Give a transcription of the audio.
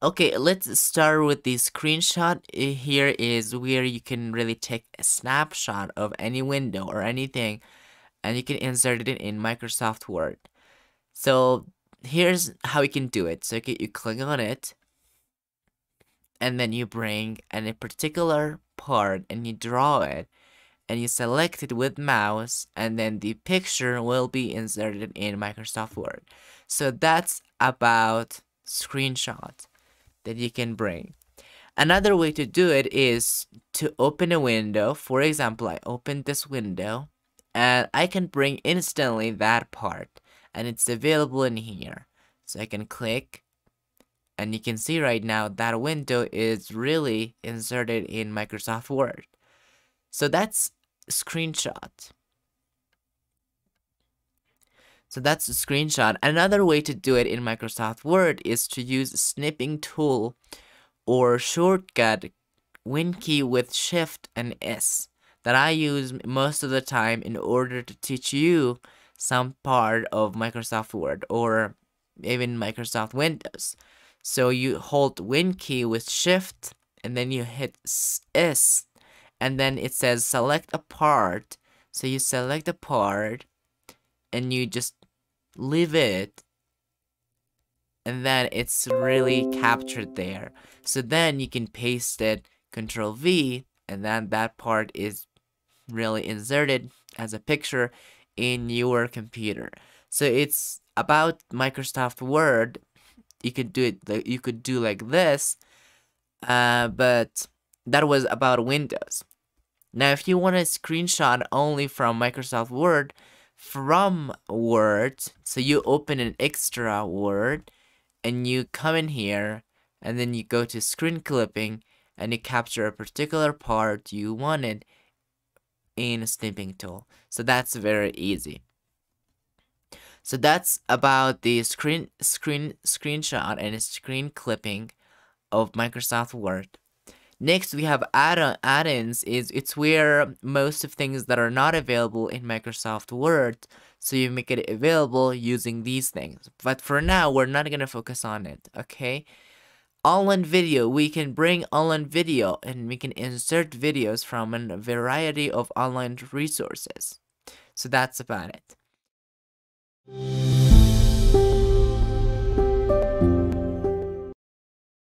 Okay, let's start with the screenshot. Here is where you can really take a snapshot of any window or anything, and you can insert it in Microsoft Word. So here's how you can do it. So okay, you click on it, and then you bring a particular part and you draw it, and you select it with mouse, and then the picture will be inserted in Microsoft Word. So that's about screenshot that you can bring. Another way to do it is to open a window. For example, I opened this window and I can bring instantly that part, and it's available in here. So I can click, and you can see right now that window is really inserted in Microsoft Word. So that's screenshot. So that's a screenshot. Another way to do it in Microsoft Word is to use snipping tool or shortcut WinKey with Shift and S that I use most of the time in order to teach you some part of Microsoft Word or even Microsoft Windows. So you hold WinKey with Shift and then you hit S, and then it says select a part. So you select a part and you just leave it, and then it's really captured there. So then you can paste it, Control V, and then that part is really inserted as a picture in your computer. So it's about Microsoft Word. You could do it. You could do like this, but that was about Windows. Now, if you want a screenshot only from Microsoft Word, from Word, so you open an extra Word and you come in here and then you go to screen clipping and you capture a particular part you wanted in a snipping tool. So that's very easy. So that's about the screenshot and screen clipping of Microsoft Word. Next, we have add-ins. It's where most of things that are not available in Microsoft Word, so you make it available using these things. But for now, we're not gonna focus on it, okay? Online video. We can bring online video and we can insert videos from a variety of online resources. So that's about it.